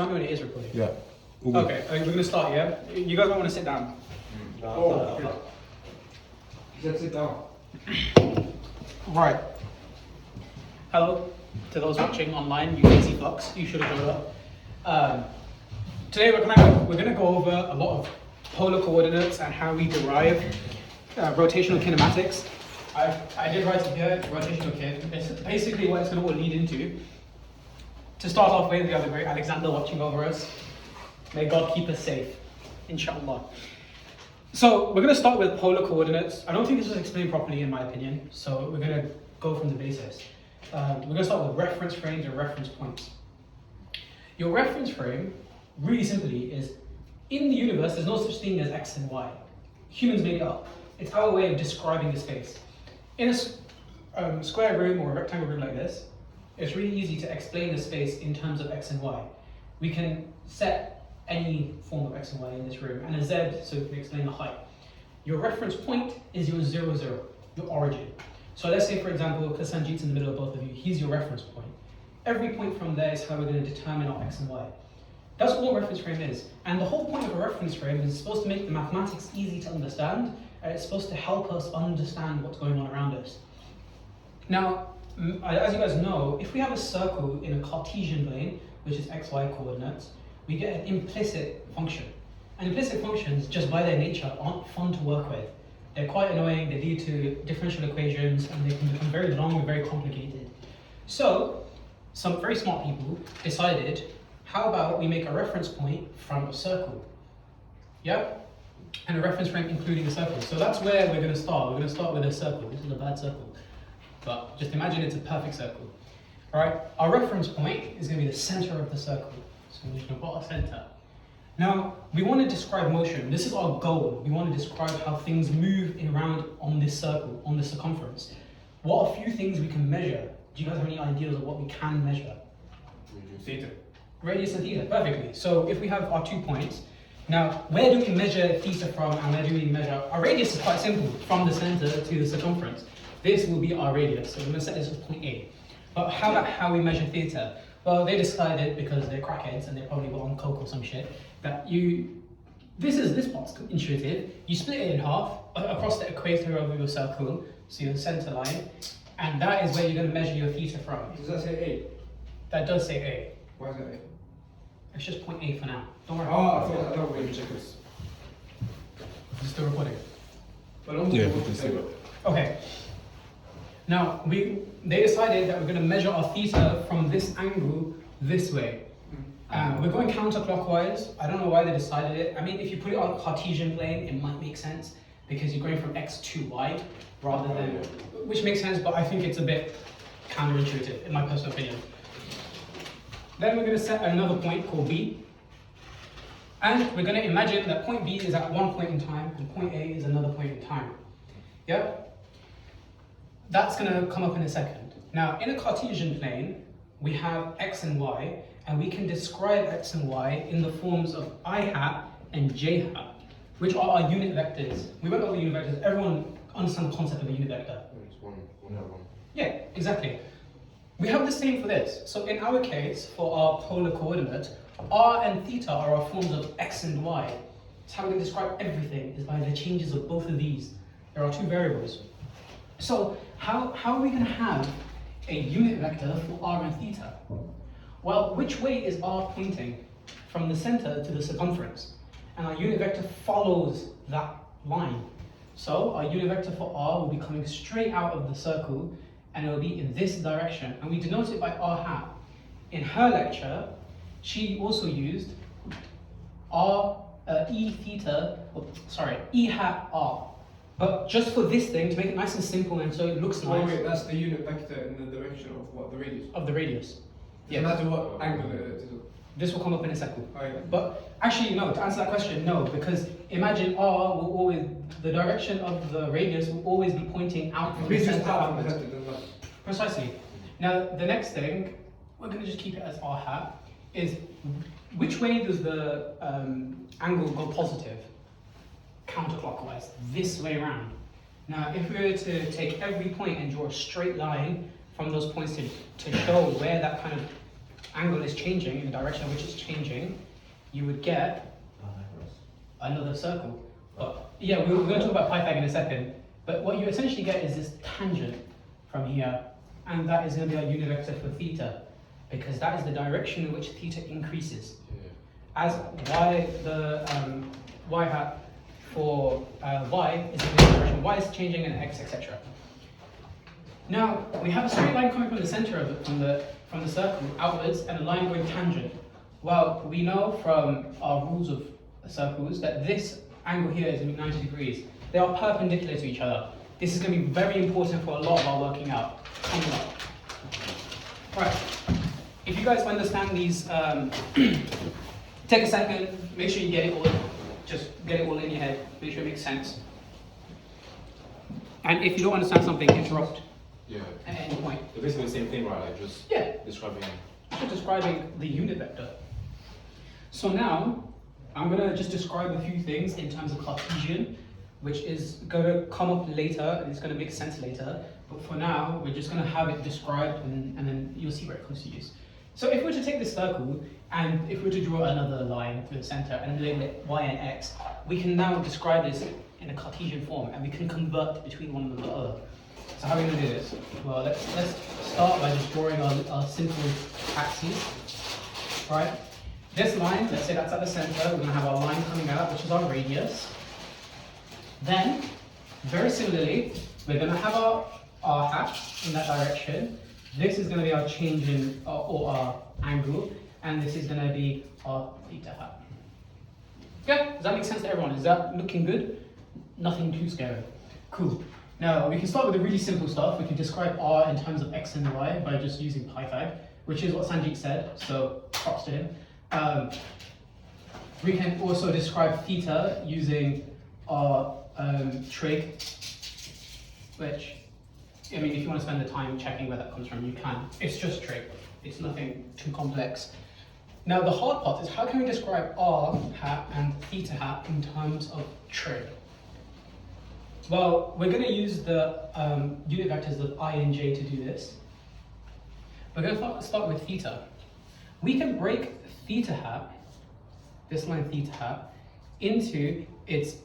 I know when it is recording. Yeah. Okay, we're going to start, yeah? You guys might want to sit down. He said sit down. Right. Hello to those watching online, you lazy fucks. You should have showed up. Today we're going to go over a lot of polar coordinates and how we derive rotational kinematics. I did write it here, rotational kin. It's basically what it's going to all lead into. To start off with, we have the great Alexander watching over us. May God keep us safe, inshallah. So we're going to start with polar coordinates. I don't think this was explained properly in my opinion, so we're going to go from the basis. We're going to start with reference frames and reference points. Your reference frame, really simply, is in the universe, there's no such thing as X and Y. Humans made it up. It's our way of describing the space. In a square room or a rectangle room like this, it's really easy to explain the space in terms of X and Y. We can set any form of X and Y in this room, and a Z, so we can explain the height. Your reference point is your 0, 0, your origin. So let's say, for example, because Sanjit's in the middle of both of you, he's your reference point. Every point from there is how we're going to determine our X and Y. That's all a reference frame is. And the whole point of a reference frame is supposed to make the mathematics easy to understand, and it's supposed to help us understand what's going on around us. Now, as you guys know, if we have a circle in a Cartesian plane, which is XY coordinates, we get an implicit function. And implicit functions, just by their nature, aren't fun to work with. They're quite annoying, they lead to differential equations, and they can become very long and very complicated. So, some very smart people decided, how about we make a reference point from a circle? Yeah? And a reference frame including a circle. So that's where we're going to start. We're going to start with a circle. This is a bad circle. But just imagine it's a perfect circle. Alright, our reference point is going to be the center of the circle. So we're just going to put our center. Now, we want to describe motion. This is our goal. We want to describe how things move around on this circle, on the circumference. What are a few things we can measure? Do you guys have any ideas of what we can measure? Theta. Radius and theta, perfectly. So if we have our 2 points, now where do we measure theta from and where do we measure? Our radius is quite simple, from the center to the circumference. This will be our radius, so we're going to set this as point A. But how about how we measure theta? Well, they decided, because they're crackheads and they probably were on coke or some shit, that this part's intuitive, you split it in half across the equator of your circle, so your center line, and that is where you're going to measure your theta from. Does that say That does say A. Why is that A? It's just point A for now. Don't worry. I thought we were check this. Is this still recording? But don't Yeah, do we can see it. Okay. Now, they decided that we're going to measure our theta from this angle this way. We're going counterclockwise. I don't know why they decided it. I mean, if you put it on a Cartesian plane, it might make sense because you're going from X to Y rather than, which makes sense, but I think it's a bit counterintuitive in my personal opinion. Then we're going to set another point called B. And we're going to imagine that point B is at one point in time and point A is another point in time. Yeah? That's going to come up in a second. Now, in a Cartesian plane, we have X and Y, and we can describe X and Y in the forms of I hat and J hat, which are our unit vectors. We went over unit vectors. Everyone understands the concept of a unit vector. It's one. Yeah, exactly. We have the same for this. So in our case, for our polar coordinate, R and theta are our forms of X and Y. It's how we can describe everything, is by the changes of both of these. There are two variables. So how are we going to have a unit vector for R and theta? Well, which way is R pointing? From the center to the circumference. And our unit vector follows that line. So our unit vector for R will be coming straight out of the circle and it will be in this direction. And we denote it by R hat. In her lecture, she also used E hat R. But just for this thing, to make it nice and simple and so it looks nice. Wait, that's the unit vector in the direction of what? The radius? Of the radius. No matter what angle it is. This will come up in a second. Oh, yeah. But actually, no, to answer that question, no, because imagine R will always, the direction of the radius will always be pointing out from the center outwards. Precisely. Now, the next thing, we're going to just keep it as R hat, is which way does the angle go positive? Counterclockwise, this way around. Now, if we were to take every point and draw a straight line from those points to show where that kind of angle is changing in the direction in which it's changing, you would get another circle. But yeah, we're going to talk about Pythag in a second. But what you essentially get is this tangent from here, and that is going to be our unit vector for theta, because that is the direction in which theta increases. As y, the y hat for y is in the direction y is changing, and x, etc. Now we have a straight line coming from the center of it, from the circle outwards, and a line going tangent. Well, we know from our rules of circles that this angle here is going to be 90 degrees. They are perpendicular to each other. This is going to be very important for a lot of our working out coming up. Right. If you guys understand these, take a second, make sure you get it all. Just get it all in your head. Make sure it makes sense. And if you don't understand something, interrupt. Yeah. At any point. They're basically the same thing, right? Like just describing. Just describing the unit vector. So now I'm gonna just describe a few things in terms of Cartesian, which is going to come up later, and it's going to make sense later. But for now, we're just going to have it described, and then you'll see where it comes to use. So if we were to take this circle, and if we were to draw another line through the center and label it y and x, we can now describe this in a Cartesian form, and we can convert between one and the other. So how are we going to do this? Well, let's start by just drawing our simple axes, right? This line, let's say that's at the center, we're going to have our line coming out, which is our radius. Then, very similarly, we're going to have our hat in that direction. This is going to be our change in, or our angle, and this is going to be our theta hat. Okay, does that make sense to everyone? Is that looking good? Nothing too scary. Cool. Now, we can start with the really simple stuff. We can describe r in terms of x and y by just using Pythag, which is what Sanjeet said, so props to him. We can also describe theta using our trig, which, I mean, if you want to spend the time checking where that comes from, you can. It's just trig. It's nothing too complex. Now, the hard part is how can we describe r hat and theta hat in terms of trig? Well, we're going to use the unit vectors of I and j to do this. We're going to start with theta. We can break theta hat, this line theta hat, into its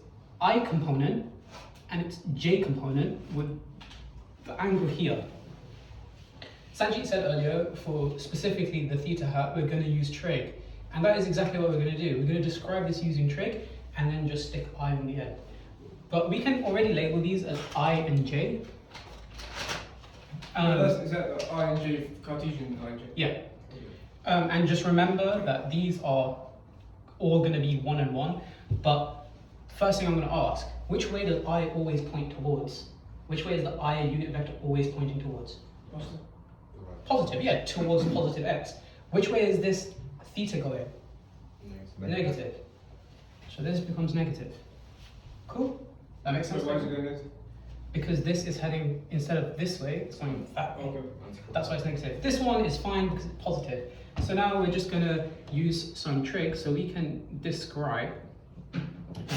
I component and its j component with the angle here. Sanjeet said earlier, for specifically the theta hat, we're going to use trig. And that is exactly what we're going to do. We're going to describe this using trig and then just stick I on the end. But we can already label these as I and j. Is that I and j, Cartesian I and j? Yeah. And just remember that these are all going to be 1 and 1. But first thing I'm going to ask, which way does I always point towards? Which way is the I unit vector always pointing towards? Positive. Positive, yeah, towards positive x. Which way is this theta going? Negative. So this becomes negative. Cool? That makes sense? So why is it going negative? Because this is heading, instead of this way, it's going that way. Okay. That's why it's negative. This one is fine because it's positive. So now we're just going to use some trig so we can describe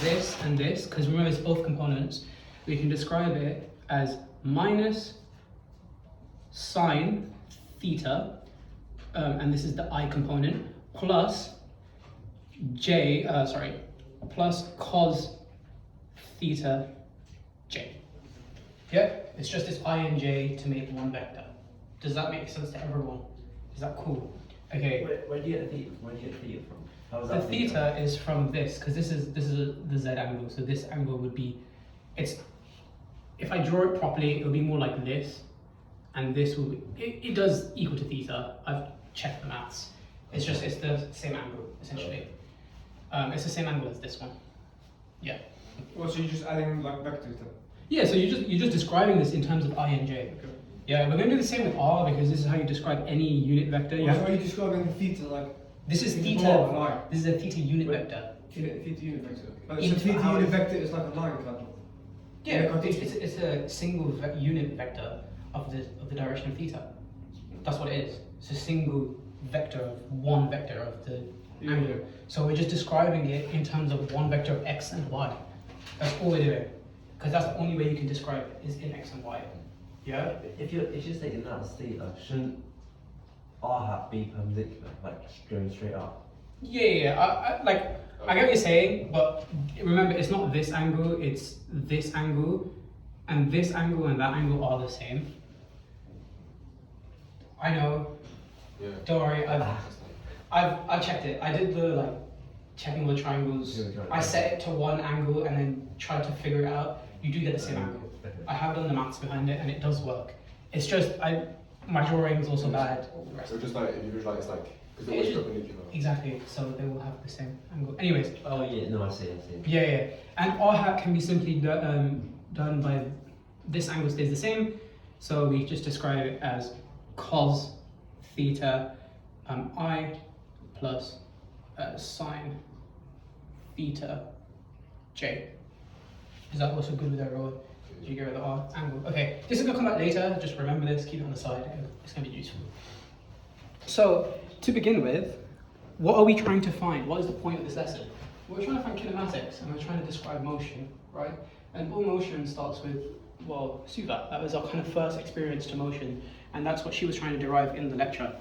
this and this, because remember it's both components. We can describe it as minus sine theta, and this is the I component, plus plus cos theta j. Yeah, it's just this I and j to make one vector. Does that make sense to everyone? Is that cool? Okay. Where do you get the theta? Where do you get theta from? How is The that theta is from this, because this is the z angle. So this angle would be, if I draw it properly, it will be more like this, and this will be, it does equal to theta. I've checked the maths. It's the same angle essentially. It's the same angle as this one. Yeah. Well, so you're just adding like vectors then? Yeah. So you're just describing this in terms of I and j. Okay. Yeah, we're going to do the same with r because this is how you describe any unit vector. You have Are you describing the theta like? This is in the theta. form of a line? This is a theta unit vector. Theta unit vector. So Into theta how unit it's- vector is like a line kind of. Yeah, it's a single unit vector of the direction of theta. That's what it is. It's a single vector of one vector of the angle. So we're just describing it in terms of one vector of x and y. That's all we're doing, because that's the only way you can describe it is in x and y. Yeah. If you're stating that as theta, shouldn't R hat be perpendicular, like going straight up. Yeah. I get what you're saying, but remember, it's not this angle, it's this angle, and this angle and that angle are the same. I know. Yeah. Don't worry, I've checked it. I did the checking all the triangles. I set it to one angle and then tried to figure it out. You do get the same angle. I have done the maths behind it and it does work. It's just my drawing is also bad. So just like if you visualize because It's they're always just- perpendicular. Exactly. So they will have the same angle. Anyways. Oh yeah, no, I see. Yeah. And R hat can be simply done by this angle stays the same. So we just describe it as cos theta I plus sine theta j. Is that also good with everyone? Did you get rid of the R angle? Okay, this is gonna come back later. Just remember this, keep it on the side. It's gonna be useful. So to begin with, what are we trying to find? What is the point of this lesson? We're trying to find kinematics and we're trying to describe motion, right? And all motion starts with, well, Suva. That was our kind of first experience to motion, and that's what she was trying to derive in the lecture.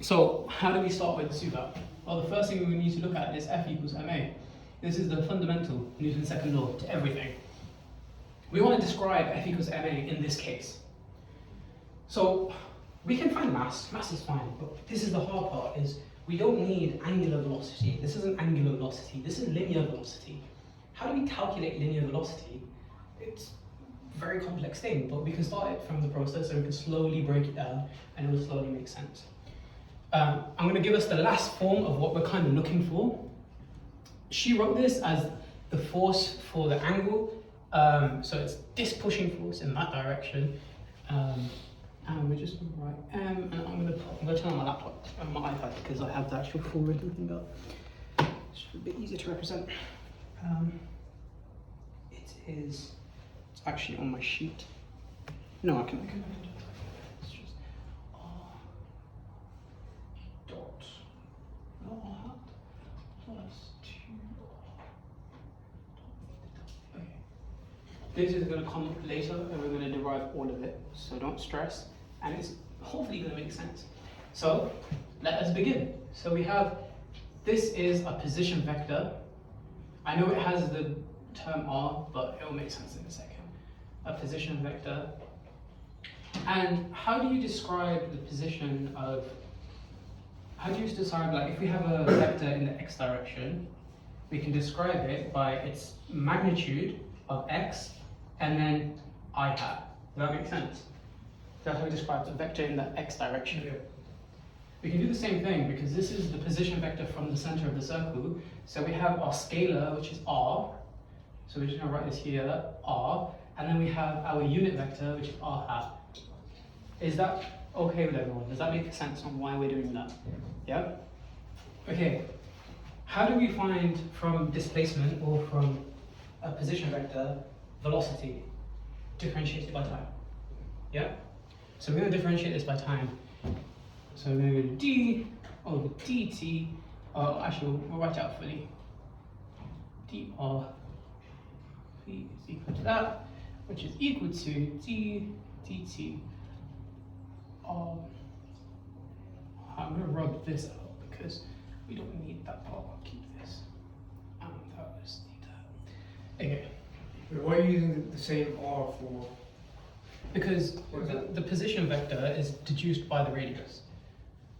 So how do we start with Suva? Well, the first thing we need to look at is F equals ma. This is the fundamental Newton's second law to everything. We want to describe F equals ma in this case. So we can find mass is fine, but this is the hard part, is we don't need angular velocity. This isn't angular velocity, this is linear velocity. How do we calculate linear velocity? It's a very complex thing, but we can start it from the process and we can slowly break it down and it will slowly make sense. I'm going to give us the last form of what we're kind of looking for. She wrote this as the force for the angle, so it's this pushing force in that direction. And we're just going to write M, and I'm going to turn on my laptop and my iPad because I have the actual full written thing up. It's a bit easier to represent. It's actually on my sheet. No, I can do that. It's just R dot R hat plus 2R. Okay. This is going to come up later and we're going to derive all of it, so don't stress. And it's hopefully going to make sense. So let us begin. So we have, this is a position vector. I know it has the term R, but it will make sense in a second. A position vector. And how do you describe the position of, how do you describe, like if we have a vector in the x direction, we can describe it by its magnitude of x and then I hat. Does that make sense? That's how we describe a vector in the x direction. Yeah. We can do the same thing because this is the position vector from the center of the circle. So we have our scalar, which is r. So we're just going to write this here, r. And then we have our unit vector, which is r hat. Is that okay with everyone? Does that make sense on why we're doing that? Yeah? Okay. How do we find from displacement or from a position vector velocity? Differentiate it by time. Yeah? So we're going to differentiate this by time. So we're going to go to d over dt. Actually, we'll write it out fully. dr v is equal to that, which is equal to d dt. I'm going to rub this out because we don't need that part. I'll keep this. And that was theta. Okay. Wait, why are you using the same R for? Because the position vector is deduced by the radius,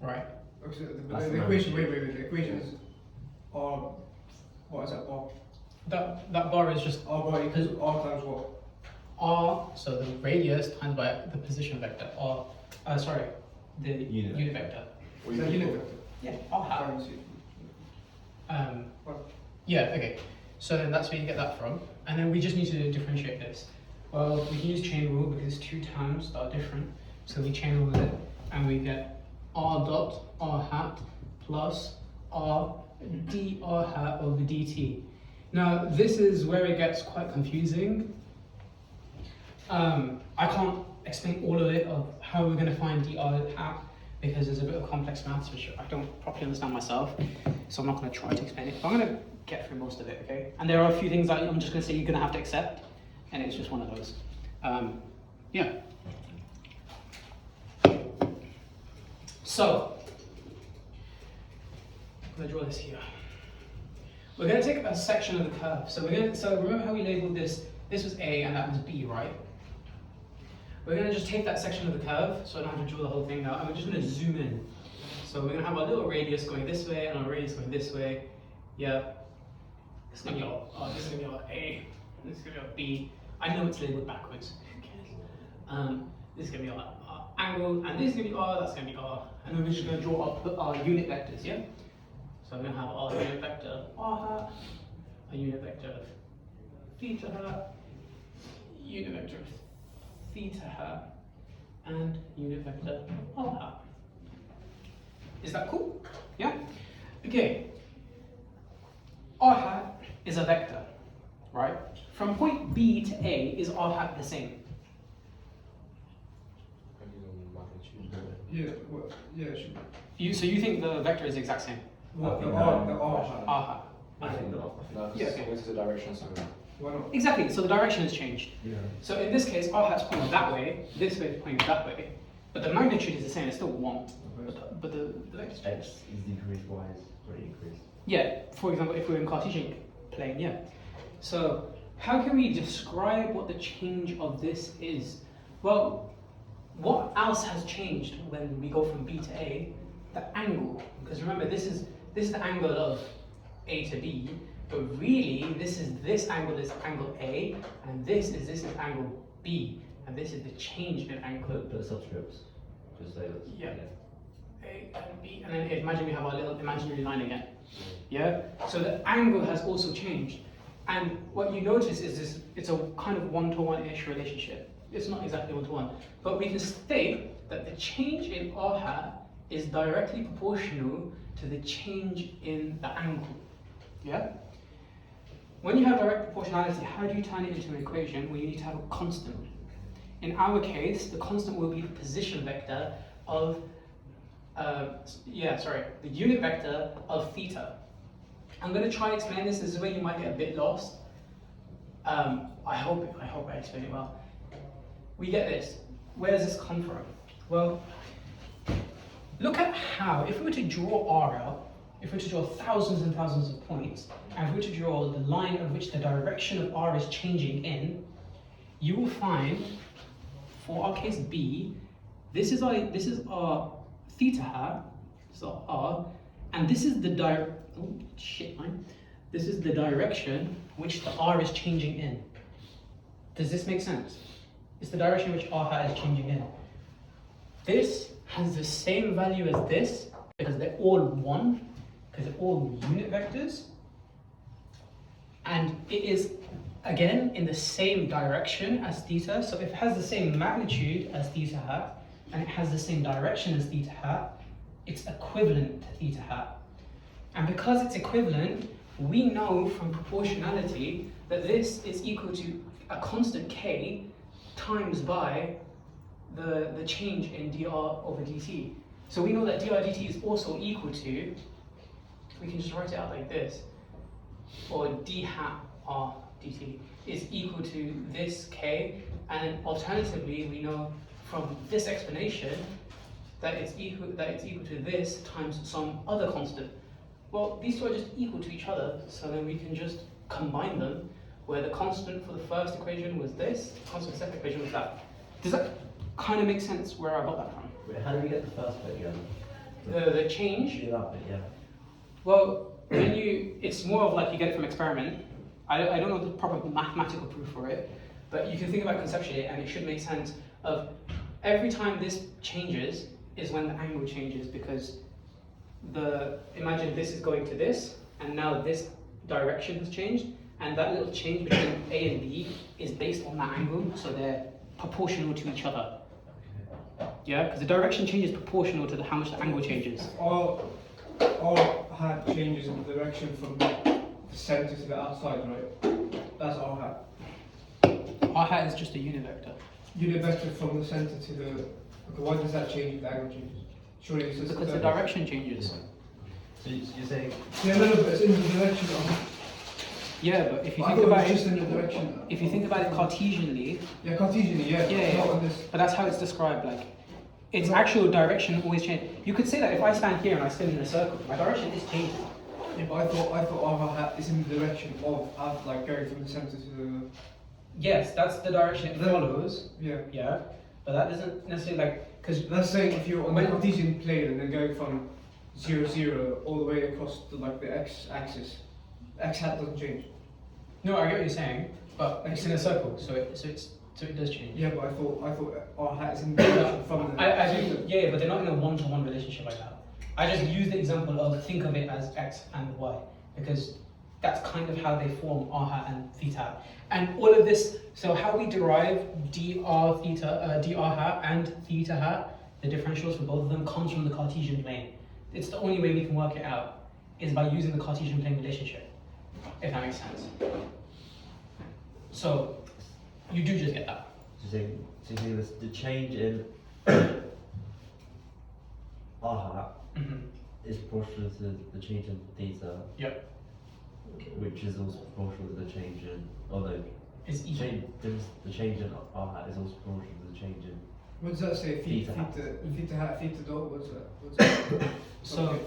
right? Okay, so That's the the equation. magnitude. Wait. The equation is R. What is that R? That bar is just R bar equals R times what? r, so the radius times by the position vector, or the unit vector. Is that unit vector? Yeah, r hat. Times What? Yeah, okay. So then that's where you get that from, and then we just need to differentiate this. Well, we can use chain rule because two terms that are different. So we chain rule it, and we get r dot r hat plus r dr hat over dt. Now this is where it gets quite confusing. I can't explain all of it of how we're going to find dr hat because there's a bit of complex maths which I don't properly understand myself. So I'm not going to try to explain it. But I'm going to get through most of it, okay? And there are a few things that I'm just going to say you're going to have to accept. And it's just one of those. Yeah. So, I'm gonna draw this here. We're gonna take a section of the curve. So remember how we labeled this? This was A and that was B, right? We're gonna just take that section of the curve, so I don't have to draw the whole thing now, and we're just gonna zoom in. So we're gonna have our little radius going this way and our radius going this way. Yeah. This is gonna be our A, and this is gonna be our B. I know it's labeled backwards. Who cares? This is gonna be our angle, and this is gonna be R, that's gonna be R. And then we're just gonna draw our unit vectors, yeah? So I'm going to have our unit vector of r hat, a unit vector of theta hat, unit vector of theta hat, and unit vector of r hat. Is that cool? Yeah? Okay. R hat is a vector, right? From point B to A, is R hat the same? Yeah, well, yeah, it should be. So you think the vector is the exact same? What, the think R, no. the R hat. R hat. I think not. No, Yeah, because okay. it's the direction, so Why not? Exactly, so the direction has changed. Yeah. So in this case, R hat's pointing that way, this way is pointing that way, but the magnitude is the same, it's still 1. But the vector's changed. X is decreased, Y is already increased. Yeah, for example, if we're in Cartesian plane, yeah. So how can we describe what the change of this is? Well, what else has changed when we go from B to A? The angle. Because remember, this is the angle of A to B, but really this is this angle is angle A, and this is angle B, and this is the change in angle. Put subscripts. Just say that. Yeah. A and B, and then imagine we have our little imaginary line again. Yeah? So the angle has also changed. And what you notice is this, it's a kind of one-to-one-ish relationship. It's not exactly one-to-one, but we can state that the change in R hat is directly proportional to the change in the angle. Yeah? When you have direct proportionality, how do you turn it into an equation? Well, you need to have a constant. In our case, the constant will be the position vector of, the unit vector of theta. I'm going to try to explain this. This is where you might get a bit lost. I hope I explain it well. We get this. Where does this come from? Well, look at how, if we were to draw R out, if we were to draw thousands and thousands of points, and if we were to draw the line of which the direction of R is changing in, you will find, for our case B, this is our theta hat, this is our R, and this is the This is the direction which the R is changing in. Does this make sense? It's the direction which R hat is changing in. This has the same value as this because they're all one, because they're all unit vectors. And it is, again, in the same direction as theta. So if it has the same magnitude as theta hat, and it has the same direction as theta hat, it's equivalent to theta hat. And because it's equivalent, we know from proportionality that this is equal to a constant k times by the change in dr over dt. So we know that dr dt is also equal to, we can just write it out like this, or d hat r dt is equal to this k, and alternatively we know from this explanation that it's equal to this times some other constant. Well, these two are just equal to each other, so then we can just combine them, where the constant for the first equation was this, the constant for the second equation was that. Does that kind of make sense where I got that from? Wait, how do we get the first bit again? The change? Yeah, that bit, yeah. Well, it's more of like you get it from experiment. I don't know the proper mathematical proof for it, but you can think about it conceptually, and it should make sense of every time this changes is when the angle changes, because imagine this is going to this, and now this direction has changed, and that little change between A and B is based on that angle, so they're proportional to each other. Yeah, because the direction change is proportional to how much the angle changes. All hat changes in the direction from the center to the outside, right? That's all hat. R hat is just a unit vector. Unit vector from the center to the. Okay, why does that change if the angle changes? Surely this is Because the direction changes. So you're saying, Yeah, no, but it's in the direction of. Yeah, but if you I think thought about it was just it, in the direction. if you think about it Cartesianly, Yeah, Cartesian, yeah. yeah, Not on this. but that's how it's described. Like, its actual direction always changes. You could say that if I stand here and I spin in a circle, my direction is changing. Yeah, but I thought our hat is in the direction of like going from the center to the. Yes, that's the direction it follows. Yeah. Yeah, but that doesn't necessarily like because Let's say if you're on the When- Cartesian plane and then going from 0, 0 all the way across to like the x-axis, x hat doesn't change. no, I get what you're saying, but it's in a circle, so it does change. Yeah, but I thought our hat is in the direction from the. I do, yeah, but they're not in a one-to-one relationship like that. I just use the example of think of it as x and y because that's kind of how they form r hat and theta hat. And all of this, so how we derive dr hat and theta hat, the differentials for both of them comes from the Cartesian plane. It's the only way we can work it out is by using the Cartesian plane relationship, if that makes sense. So you do just get that. So you think this, the change in r hat is proportional to the change in theta, Yep. which is also proportional to the change in, although It's equal. the change in r hat is also proportional to the change in. What does that say? Theta hat. Theta hat, theta dot. What's that? What's that? So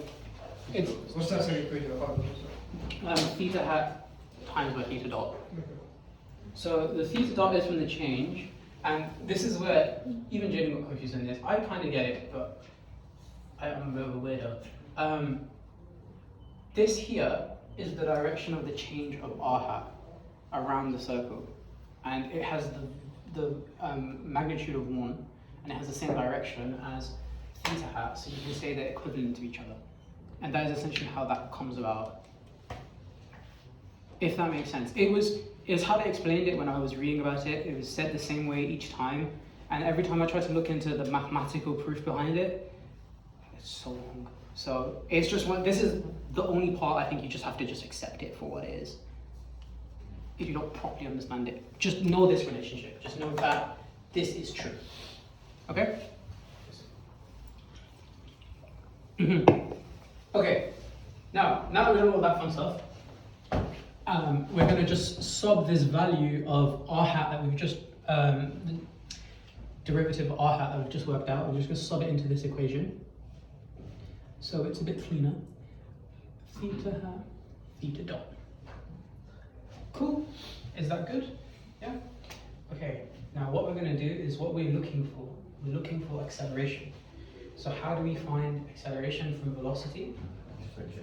Okay. it's What's that second equation? I can't remember. theta hat times by theta dot. So the theta dot is from the change, and this is where even Jaden got confused in this. I kind of get it, but I'm a bit of a weirdo. This here is the direction of the change of r hat around the circle, and it has the magnitude of 1, and it has the same direction as theta hat, so you can say they're equivalent to each other. And that is essentially how that comes about. If that makes sense. It was how they explained it when I was reading about it. It was said the same way each time, and every time I tried to look into the mathematical proof behind it, it's so long. So it's just this is the only part I think you just have to just accept it for what it is. If you don't properly understand it, just know this relationship. Just know that this is true. Okay? Okay. Now that we know all that fun stuff, we're going to just sub this value of r hat that we've just, the derivative of r hat that we've just worked out, we're just going to sub it into this equation. So it's a bit cleaner. Theta hat, theta dot. Cool. Is that good? Yeah? Okay. Now what we're going to do is what we're looking for. We're looking for acceleration. So how do we find acceleration from velocity?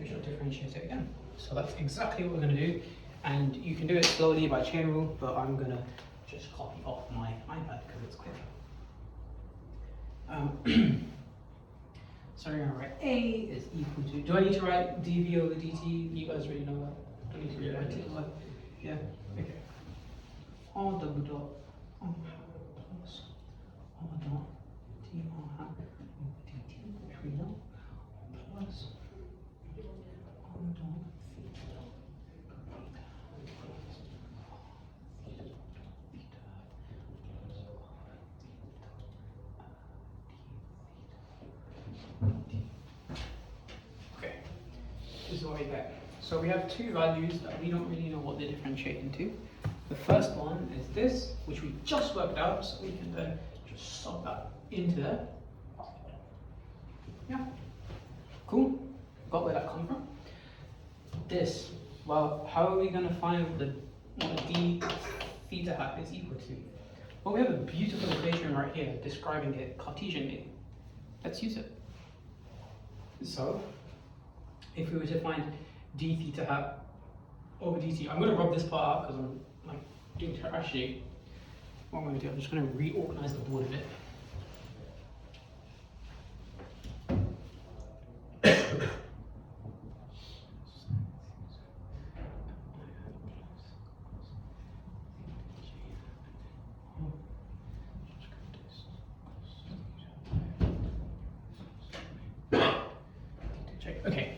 We should differentiate it again. So that's exactly what we're going to do. And you can do it slowly by chain rule, but I'm going to just copy off my iPad because it's quicker. So we're going to write A is equal to, do I need to write dv over dt? You guys already know that. Do I need to rewrite it? Like, yeah? Okay. R double dot R hat plus R dot dr hat over dt, which we know, plus R dot theta dot. Okay, this is what we get. So we have two values that we don't really know what they differentiate into. The first one is this, which we just worked out, so we can then just sub that into there. Yeah, cool. Got where that comes from. This, well, how are we going to find what d theta hat is equal to? Well, we have a beautiful equation right here describing it Cartesianly. Let's use it. So, if we were to find d theta hat over dt, I'm going to rub this part out because I'm like doing it. Actually, what I'm going to do, I'm just going to reorganize the board a bit. Okay,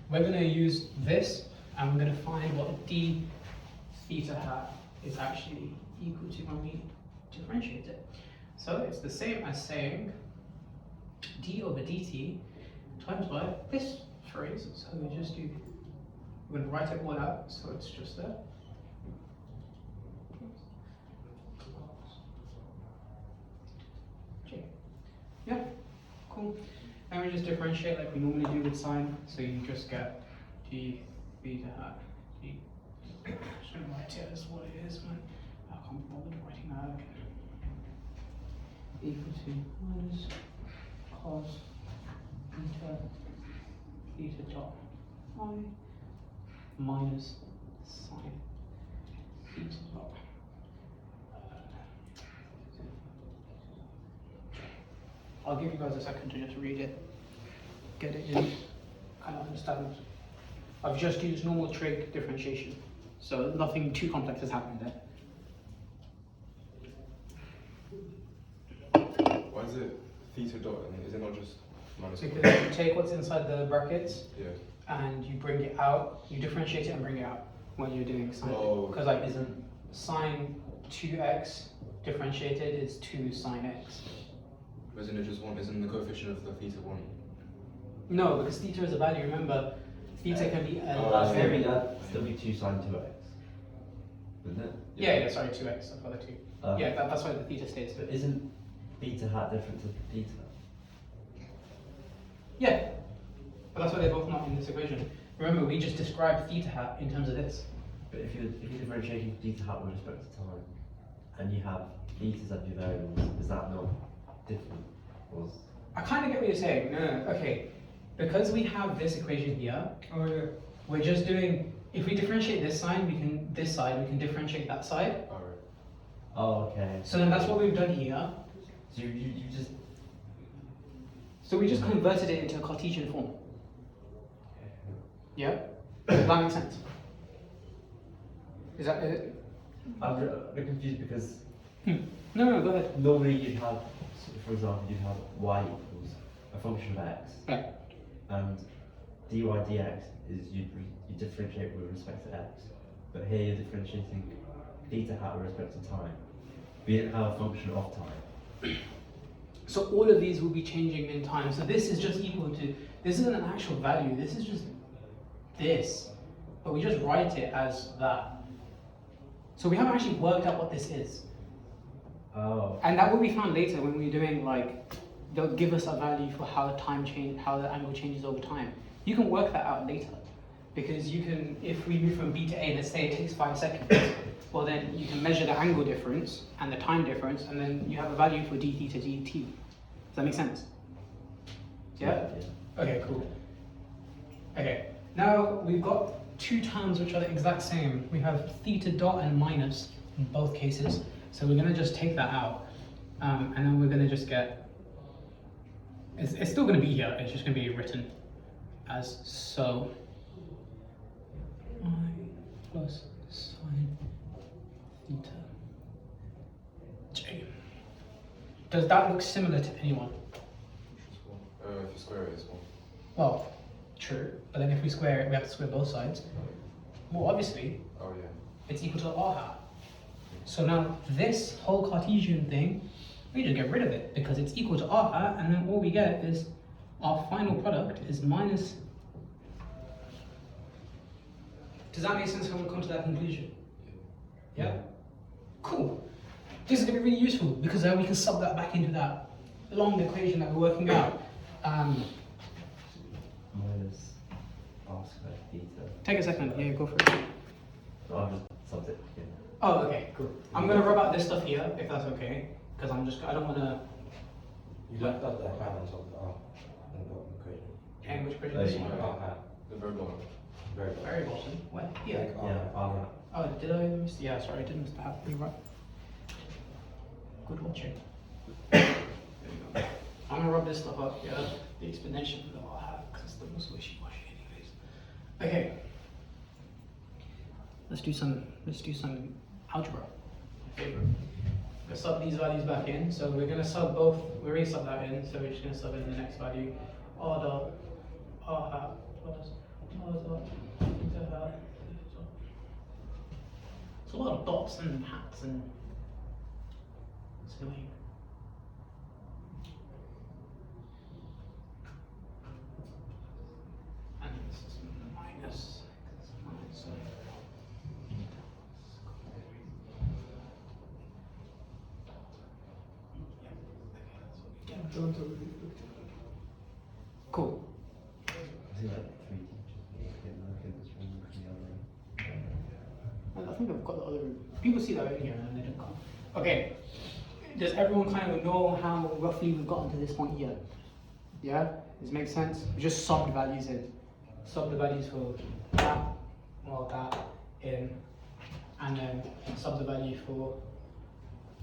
we're going to use this and we're going to find what d theta hat is actually equal to when we differentiate it. So it's the same as saying d over dt times by this phrase. So we just do, we're going to write it all out, so it's just there. Okay. Yeah. cool. And we just differentiate like we normally do with sine. So you just get d beta hat. D. Just gonna write it as what it is, man. I can't be bothered writing that again. Equal to minus cos theta dot I minus sine theta dot. I'll give you guys a second to just read it, get it in, kind of understand. I've just used normal trig differentiation, so nothing too complex has happened there. Why is it theta dot and is it not just minus? Because you take what's inside the brackets Yeah. and you bring it out, you differentiate it and bring it out when you're doing sine. Oh. Because like isn't sine 2x differentiated is 2 sine x. Isn't it just one? Isn't the coefficient of the theta one? No, because theta is a value. Remember, theta can be a Oh, Maybe variable. that'd still be 2 sine 2x. Isn't it? Yeah, sorry, 2x. I've got the 2. Yeah, that's why the theta stays. But isn't beta hat different to theta? Yeah, but that's why they're both not in this equation. Remember, we just described theta hat in terms of this. But if you're differentiating theta hat with respect to time, and you have thetas as your variables, is that not different? Or I kind of get what you're saying. No, okay. Because we have this equation here, Oh yeah. we're just doing, if we differentiate this side, we can differentiate that side. Alright. oh, okay. So then that's what we've done here. So you just So we just converted it into a Cartesian form. Yeah? Does that make sense? Is that it? I'm a bit confused because No, go ahead. normally you'd have, so for example, you'd have y equals a function of x, Right. and dy dx is you differentiate with respect to x, but here you're differentiating theta hat with respect to time. We didn't have a function of time. So all of these will be changing in time. So this is just equal to, this isn't an actual value, this is just this. But we just write it as that. So we haven't actually worked out what this is. Oh. And that will be found later when we're doing like, they'll give us a value for how the angle changes over time. You can work that out later. Because you can, if we move from B to A, let's say it takes 5 seconds, well then you can measure the angle difference and the time difference, and then you have a value for d theta dt. Does that make sense? Yeah? Okay, cool. Okay, now we've got two terms which are the exact same. We have theta dot and minus in both cases. So we're going to just take that out. And then we're going to just get, it's still going to be here, it's just going to be written as so. I plus sine theta j. Does that look similar to anyone? If you square it, it's one. Well, true, but then if we square it, we have to square both sides. Well, obviously, Oh yeah. it's equal to r hat. So now this whole Cartesian thing, we just get rid of it because it's equal to r hat, and then all we get is our final product is minus. Does that make sense how we come to that conclusion? Yeah? Cool. This is going to be really useful because then we can sub that back into that long equation that we're working out. Minus r squared theta. Take a second. Yeah, go for it. So I've just subbed it again. Oh, okay, cool. I'm going to rub out this stuff here, if that's okay. Because I don't want to. You left out the hat on top of the R in the equation. And which equation Oh, is yeah. this one? R hat. The very bottom. Very Very bottom. What? Here. Like R Yeah, hat. R hat. Oh, did I miss? Yeah, sorry, I did miss the hat. You're right. Good watching. I'm gonna rub this stuff up, yeah, the exponential of the R hat, because it's the most wishy-washy anyways. Okay. Let's do some algebra. My favorite. We're gonna sub these values back in, so we're gonna sub both, we already subbed that in, so we're just gonna sub in the next value. R dot, R hat, plus R dot, theta hat. It's a lot of dots and hats and it's annoying. And this is minus. Don't overdo it. think I've got the other. People see that in here and they don't come. Okay. Does everyone kind of know how roughly we've gotten to this point here? Yeah? Does it make sense? We just sub the values in. Sub the values for that, well, that, in, and then sub the value for,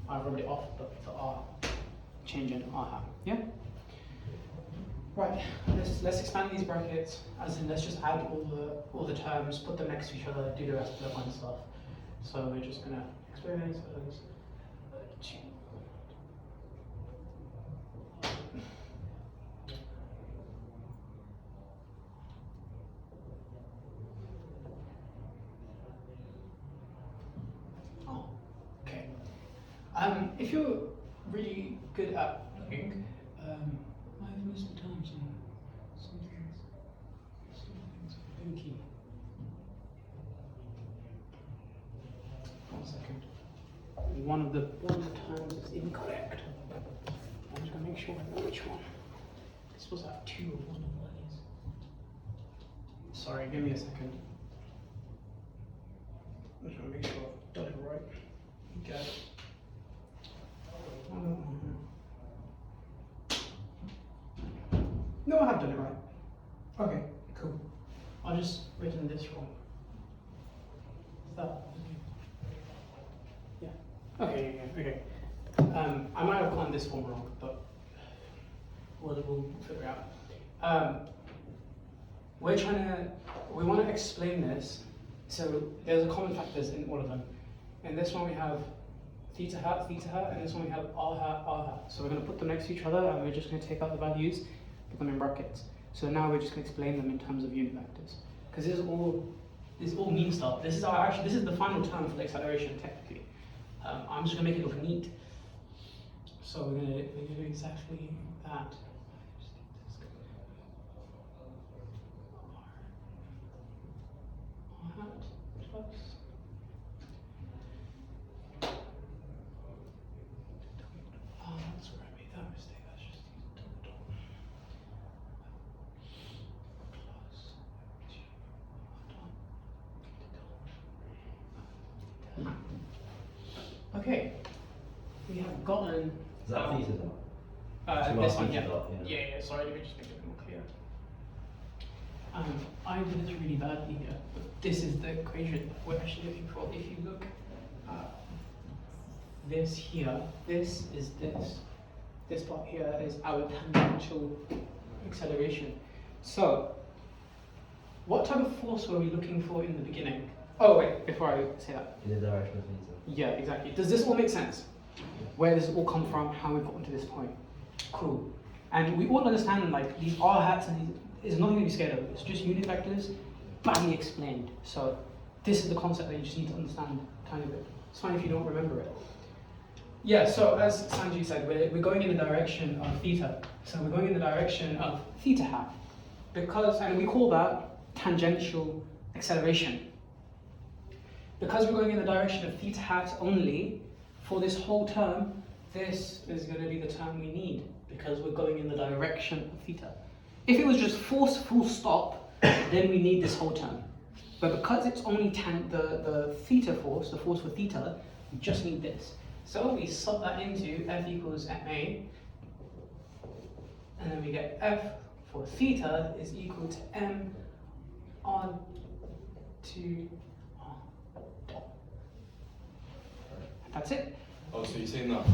I rubbed it off, but for R, change in R hat. Yeah? Right, let's expand these brackets, as in let's just add all the terms, put them next to each other, do the rest of the fun stuff. So we're just gonna experience those. Oh, okay. If you're really good at looking, I've missed the terms on some things. Spooky. 1 second. One of the terms is incorrect. I'm just gonna make sure I know which one. It's supposed to have 2 of one of these. Sorry, give me a second. I'm just gonna make sure I've done it right. Okay. No, I have done it right. Okay, cool. I'll just written this wrong. Is that? Yeah. Okay, yeah, okay. I might have gotten this form wrong, but we'll figure it out. We want to explain this. So there's a common factors in all of them. In this one we have theta hat, and this one we have r hat, r hat. So we're going to put them next to each other, and we're just going to take out the values, put them in brackets. So now we're just going to explain them in terms of unit vectors, because this is all mean stuff. This is the final term for the acceleration technically. I'm just going to make it look neat. So we're going to do exactly that. R hat plus. Oh, that's where I made that mistake. That's just double dot. Plus. Okay. We have gotten. Is that theta dot? This one, yeah. Dot, Yeah. Sorry, let me just make it more clear. I did this really badly here, but this is the equation that we're actually looking for. If you look at this here, this is this. This part here is our tangential acceleration. So, what type of force were we looking for in the beginning? Oh wait, before I say that. In the direction of theta. Yeah, exactly. Does this all make sense? Where does it all come from? How we've gotten to this point? Cool. And we all understand like these R hats and these is nothing to be scared of. It's just unit vectors, badly explained. So this is the concept that you just need to understand kind of it. It's fine if you don't remember it. Yeah, so as Sanji said, we're going in the direction of theta. So we're going in the direction of theta hat. And we call that tangential acceleration. Because we're going in the direction of theta hat only, for this whole term, this is going to be the term we need, because we're going in the direction of theta. If it was just force full stop, then we need this whole term. But because it's only the theta force, the force for theta, we just need this. So we sub that into F equals ma, and then we get F for theta is equal to m on to r dot. That's it. Oh, so you're saying that?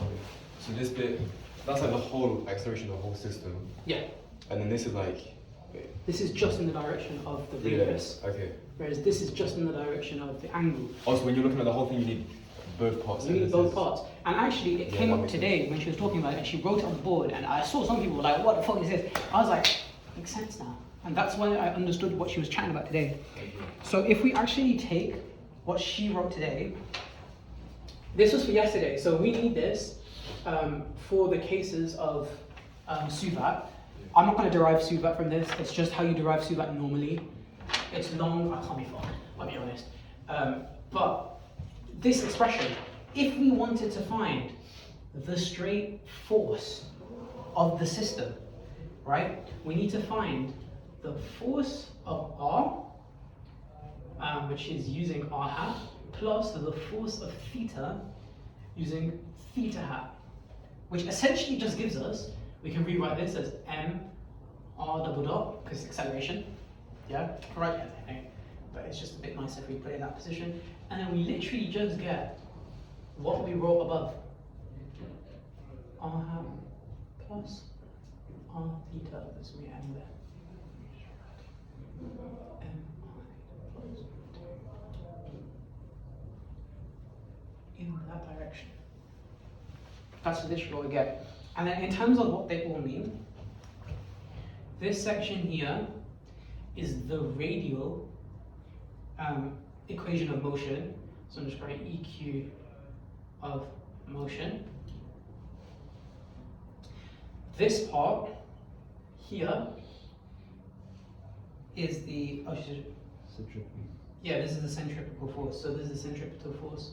So this bit, that's like the whole acceleration of the whole system. Yeah. And then this is like, wait. This is just in the direction of the radius, Okay. whereas this is just in the direction of the angle. Also, when you're looking at the whole thing, you need both parts. You need both parts. And actually, it Yeah, came that up makes today when she was talking about it, and she wrote it on the board, and I saw some people were like, what the fuck is this? I was like, makes sense now. And that's when I understood what she was chatting about today. So if we actually take what she wrote today, this was for yesterday, so we need this for the cases of suvat. I'm not going to derive suvat from this, it's just how you derive suvat normally. It's long, I can't be fucked, I'll be honest. But this expression, if we wanted to find the straight force of the system, right, we need to find the force of R, which is using R hat, plus the force of theta using theta hat, which essentially just gives us, we can rewrite this as m r double dot, because acceleration, yeah, right, yeah, but it's just a bit nicer if we put it in that position, and then we literally just get what we wrote above, r hat plus r theta, there's me m there, m I plus in that direction. That's literally what we get. And then in terms of what they all mean, this section here is the radial equation of motion. So I'm just writing EQ of motion. This part here is the, Centrifugal. yeah, this is the centripetal force. So this is the centripetal force.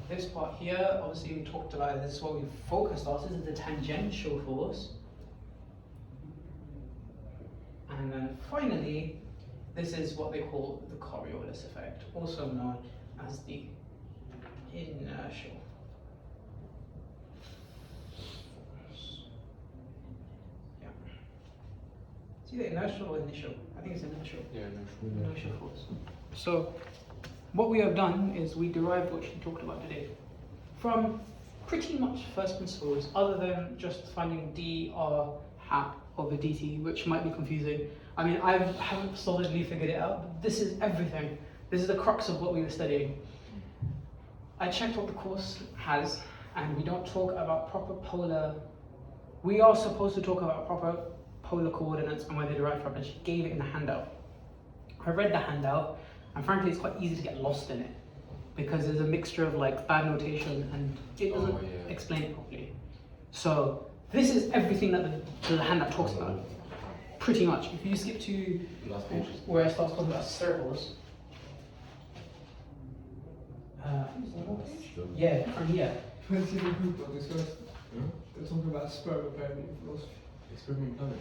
This part here, obviously we talked about it, this is what we focused on, this is the tangential force. And then finally, this is what they call the Coriolis effect, also known as the inertial force. Yeah. It's either inertial or initial. I think it's inertial. Yeah, Inertial force. So what we have done is we derived what she talked about today from pretty much first principles, other than just finding dr hat over dt, which might be confusing. I mean, I haven't solidly figured it out, but this is everything. This is the crux of what we were studying. I checked what the course has, and we don't talk about proper polar. We are supposed to talk about proper polar coordinates and where they derive from, and she gave it in the handout. I read the handout, and frankly it's quite easy to get lost in it because there's a mixture of like bad notation and it doesn't explain it properly. So this is everything that the handout talks about, pretty much. If you skip to last page. where it starts talking about circles, yeah, from here. Fancy the group of discussed. They're talking about sperm apparently in philosophy. Experiment planet.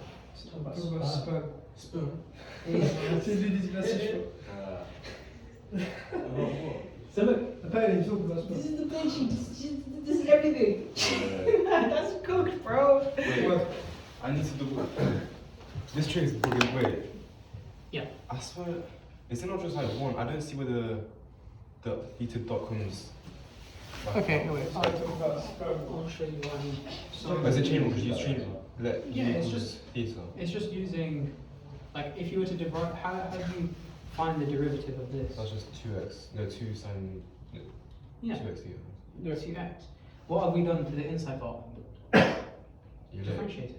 Talking about sperm. Sperm. C'est lui dit message. So look, Apparently he's talking about sperm. this is the page, this is everything. That's cooked, bro. Wait, I need to double. This train is booking. Wait. Yeah. I swear, is it not just like one? I don't see where the theta dot comes. Like, Okay, wait. I'm talking about sperm. I'll show you one. So As a chain rule, just use chain rule. Let Yeah, U it's equals just- theta. it's just using, like, if you were to derive, how do you find the derivative of this? That's just 2x. No, 2 sine. No, Yeah, 2x theta. there's 2x. What have we done to the inside part? You let. Differentiated.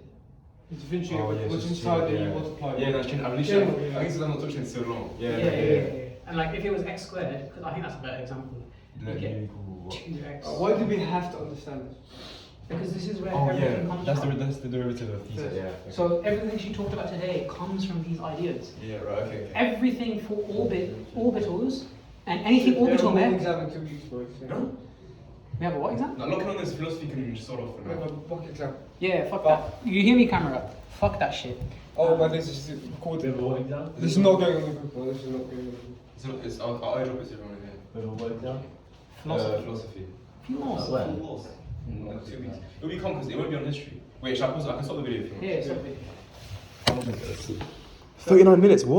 It's differentiate Oh, yeah, what's just inside chain, and you yeah. multiply. Yeah, that's chain. I Yeah, yeah. think it's not touching it so long. Yeah. And like, if it was x squared, because I think that's a better example, Let Okay. U equal what? 2x. Why do we have to understand this? Because this is where Oh everything yeah, comes that's from. the derivative of theta. Yes. Yeah. Okay. So everything she talked about today comes from these ideas. Yeah. Right. Okay. Everything for orbitals, and anything orbital There are mech. exam until you spoke. No? We have a what exam? Now, looking on this philosophy can sort of. We have a mock exam. Yeah, fuck that. You hear me, camera? Fuck that shit. Oh, but this is recorded. This is not going on the group. Well, this is not going on the group. It's our airdrop is everyone in here. Philosophy. Philosophy. Philosophy. No, 2 weeks. It'll be because it won't be on history. Wait, shall I pause? I can stop the video if you want. Yeah, it's okay. 39 minutes. What?